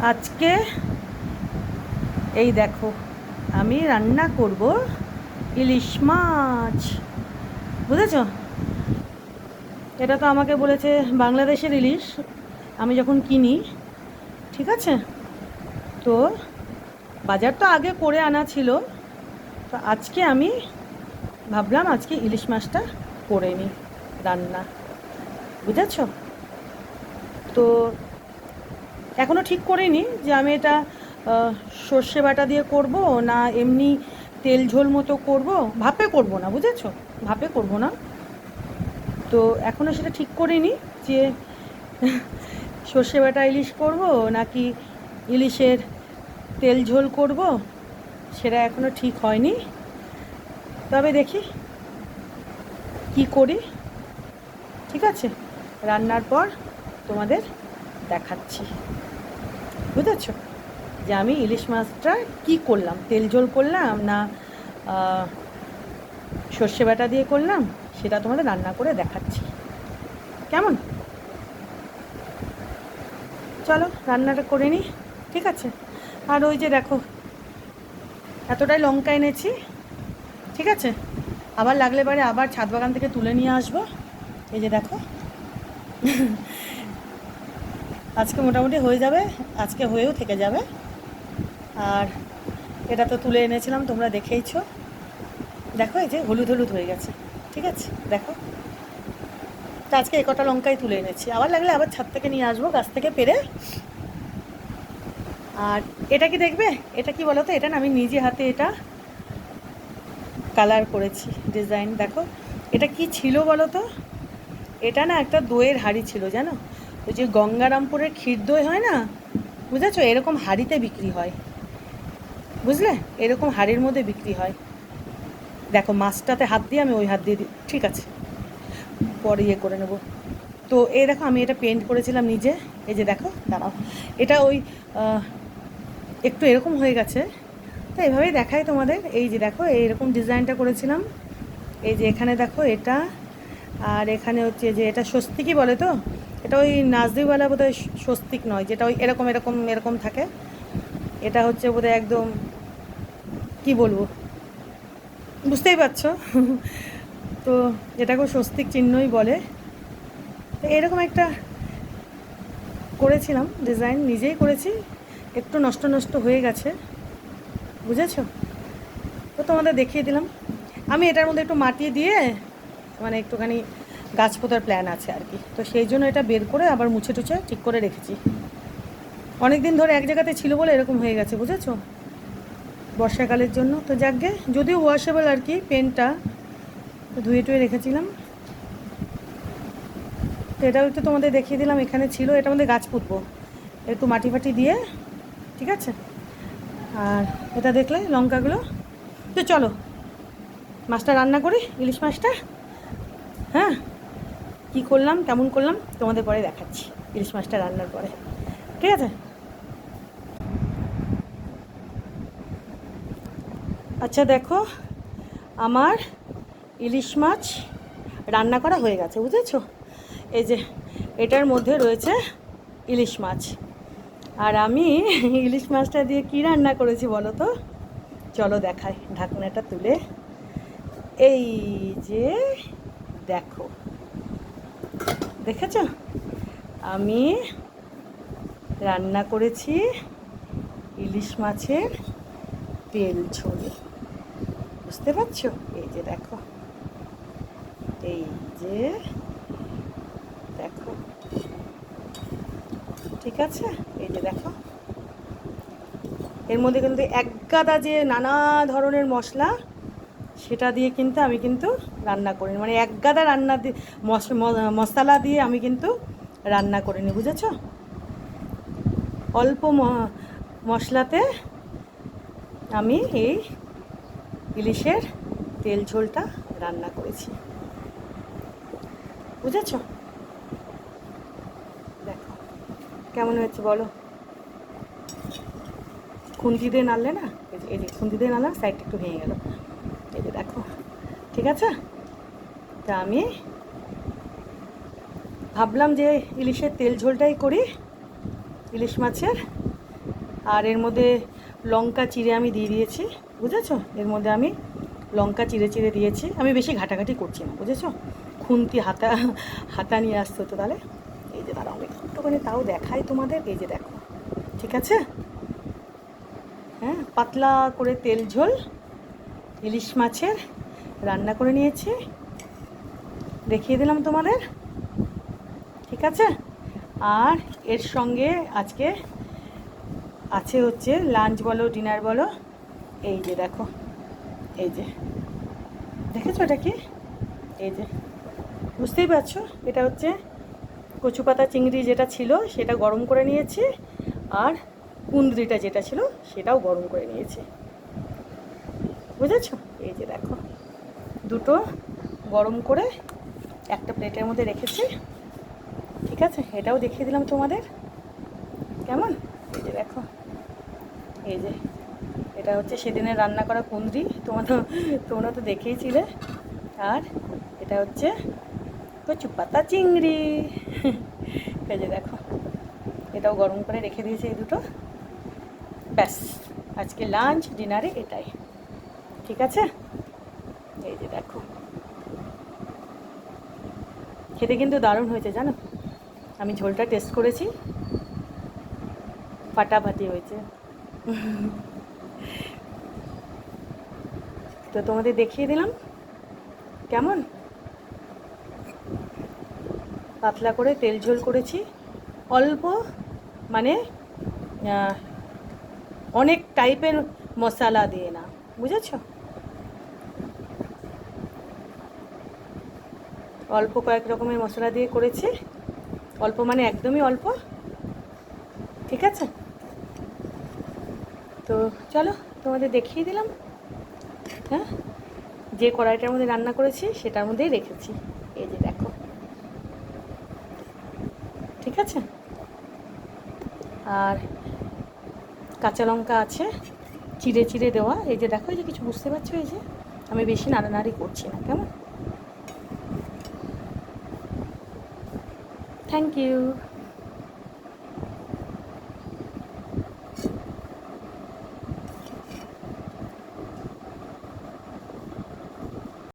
আজকে এই দেখো আমি রান্না করব ইলিশ মাছ, বুঝেছো? এটা তো আমাকে বলেছে বাংলাদেশের ইলিশ, আমি যখন কিনি, ঠিক আছে? তো বাজার তো আগে করে আনা ছিল, তো আজকে আমি ভাবলাম আজকে ইলিশ মাছটা করে নিই রান্না, বুঝেছো? তো এখনও ঠিক করিনি যে আমি এটা সর্ষে বাটা দিয়ে করব না এমনি তেল ঝোল মতো করব। ভাপে করব না, বুঝেছো? ভাপে করব না। তো এখনও সেটা ঠিক করিনি যে সর্ষে বাটা ইলিশ করব নাকি ইলিশের তেল ঝোল করব, সেটা এখনও ঠিক হয়নি। তবে দেখি কি করি, ঠিক আছে? রান্নার পর তোমাদের দেখাচ্ছি, বুঝেছো? যে আমি ইলিশ মাছটা কি করলাম, তেল ঝোল করলাম না সর্ষে বাটা দিয়ে করলাম, সেটা তোমাদের রান্না করে দেখাচ্ছি, কেমন? চলো রান্নাটা করে নিই, ঠিক আছে? আর ওই যে দেখো এতটাই লঙ্কা এনেছি, ঠিক আছে? আবার লাগলে পারে আবার ছাদ বাগান থেকে তুলে নিয়ে আসবো। এই যে দেখো আজকে মোটামুটি হয়ে যাবে, আজকে হয়েও থেকে যাবে। আর এটা তো তুলে এনেছিলাম, তোমরা দেখেইছো। দেখো এই যে হলুদ হলুদ হয়ে গেছে, ঠিক আছে? দেখো, তো আজকে কটা লঙ্কাই তুলে এনেছি, আবার লাগলে আবার ছাদ থেকে নিয়ে আসবো গাছ থেকে পেরে। আর এটা কি দেখবে, এটা কি বলো তো? এটা না আমি নিজে হাতে এটা কালার করেছি, ডিজাইন দেখো। এটা কি ছিল বলো তো? এটা না একটা দইয়ের হাঁড়ি ছিল, জানো? ওই যে গঙ্গারামপুরের ক্ষীর দই হয় না, বুঝেছো? এরকম হাঁড়িতে বিক্রি হয়, বুঝলে? এরকম হাঁড়ির মধ্যে বিক্রি হয়। দেখো মাছটাতে হাত দিয়ে আমি ওই হাত দিয়ে দিই, ঠিক আছে? পরে ইয়ে করে নেবো। তো এই দেখো আমি এটা পেন্ট করেছিলাম নিজে, এই যে দেখো, দাঁড়াও, এটা ওই একটু এরকম হয়ে গেছে, তো এভাবেই দেখাই তোমাদের। এই যে দেখো এইরকম ডিজাইনটা করেছিলাম, এই যে এখানে দেখো এটা, আর এখানে হচ্ছে যে এটা স্বস্তিকই বলে তো, এটা ওই নাজদিওয়ালা বোধহয় স্বস্তিক নয়, যেটা ওই এরকম এরকম এরকম থাকে, এটা হচ্ছে বোধহয় একদম, কি বলবো, বুঝতেই পারছো তো এটাকেও স্বস্তিক চিহ্নই বলে। তো এরকম একটা করেছিলাম ডিজাইন, নিজেই করেছি, একটু নষ্ট নষ্ট হয়ে গেছে, বুঝেছো? তো তোমাদের দেখিয়ে দিলাম। আমি এটার মধ্যে একটু মাটি দিয়ে, মানে একটুখানি গাছ পোতার প্ল্যান আছে আর কি, তো সেই জন্য এটা বের করে আবার মুছে টুছে ঠিক করে রেখেছি। অনেক দিন ধরে এক জায়গাতে ছিল বলে এরকম হয়ে গেছে, বুঝেছো? বর্ষাকালের জন্য তো যাকগে, যদিও ওয়াশেবল আর কি পেনটা, ধুয়ে টুয়ে রেখেছিলাম। তো এটাও একটু তোমাদের দেখিয়ে দিলাম, এখানে ছিল, এটার মধ্যে গাছ পুঁতবো একটু মাটি ফাটি দিয়ে, ঠিক আছে? আর এটা দেখলে লঙ্কাগুলো। তো চলো মাছটা রান্না করি, ইলিশ মাছটা। হ্যাঁ, কী করলাম কেমন করলাম তোমাদের পরে দেখাচ্ছি, ইলিশ মাছটা রান্নার পরে, ঠিক আছে? আচ্ছা দেখো, আমার ইলিশ মাছ রান্না করা হয়ে গেছে, বুঝেছো? এই যে এটার মধ্যে রয়েছে ইলিশ মাছ, আর আমি ইলিশ মাছটা দিয়ে কী রান্না করেছি বলো তো? চলো দেখাই, ঢাকনাটা তুলে, এই যে দেখো, দেখেছো? আমি রান্না করেছি ইলিশ মাছের তেল ঝোল, বুঝতে পারছো? এই যে দেখো, এই যে দেখো, ঠিক আছে? এই যে দেখো, এর মধ্যে কিন্তু এক গাদা যে নানা ধরনের মশলা, সেটা দিয়ে কিন্তু আমি কিন্তু রান্না করিনি, মানে এক গাদা রান্না দিয়ে মশলা দিয়ে আমি কিন্তু রান্না করিনি, বুঝেছো? অল্প মশলাতে আমি এই ইলিশের তেল ঝোলটা রান্না করেছি, বুঝেছো? দেখো কেমন হয়েছে বলো? খুন্তি দিয়ে নাড়লে না, এই যে খুন্তি দিয়ে নাড়লাম, সাইডটা একটু ভেঙে গেল, এই যে দেখো, ঠিক আছে? তা আমি ভাবলাম যে ইলিশের তেল ঝোলটাই করি, ইলিশ মাছের, আর এর মধ্যে লঙ্কা চিড়ে আমি দিয়ে দিয়েছি, বুঝেছো? এর মধ্যে আমি লঙ্কা চিড়ে চিড়ে দিয়েছি। আমি বেশি ঘাটাঘাটি করছি না, বুঝেছো? খুন্তি হাতা নিয়ে আসতো তো তাহলে। এই যে দাঁড়াও, আমি একটুখানি তাও দেখাই তোমাদের। এই যে দেখো, ঠিক আছে? হ্যাঁ, পাতলা করে তেল ঝোল ইলিশ মাছের রান্না করে নিয়েছি, দেখিয়ে দিলাম তোমাদের, ঠিক আছে? আর এর সঙ্গে আজকে আছে হচ্ছে লাঞ্চ বলো ডিনার বলো, এই যে দেখো, এই যে দেখেছো এটা কি? এই যে বুঝতেই পারছো, এটা হচ্ছে কচু পাতা চিংড়ি যেটা ছিল সেটা গরম করে নিয়েছি, আর কুঁদরিটা যেটা ছিল সেটাও গরম করে নিয়েছি, বুঝেছো? এই যে দেখো, দুটো গরম করে একটা প্লেটের মধ্যে রেখেছি, ঠিক আছে? এটাও দেখিয়ে দিলাম তোমাদের, কেমন? এই যে দেখো, এই যে এটা হচ্ছে সেদিনের রান্না করা কুঁদরি, তোমরা তো দেখেইছিলে। আর এটা হচ্ছে কচু পাতা চিংড়ি। এই যে দেখো, এটাও গরম করে রেখে দিয়েছি এই দুটো। ব্যাস, আজকে লাঞ্চ ডিনারে এটাই, ঠিক আছে? এই যে দেখো, খেতে কিন্তু দারুণ হয়েছে জানো। আমি ঝোলটা টেস্ট করেছি, ফাটাফাটি হয়েছে। তো তোমাদের দেখিয়ে দিলাম, কেমন? পাতলা করে তেল ঝোল করেছি, অল্প, মানে অনেক টাইপের মশলা দিয়ে না, বুঝেছো? অল্প কয়েক রকমের মশলা দিয়ে করেছি, অল্প মানে একদমই অল্প, ঠিক আছে? তো চলো তোমাদের দেখিয়ে দিলাম। হ্যাঁ, যে কড়াইটার মধ্যে রান্না করেছি সেটার মধ্যেই রেখেছি, এই যে দেখো, ঠিক আছে? আর কাঁচা লঙ্কা আছে চিড়ে চিড়ে দেওয়া, এই যে দেখো, এই যে কিছু বুঝতে পারছো, এই যে আমি বেশি নাড়ানাড়ি করছি না, কেমন? Thank you.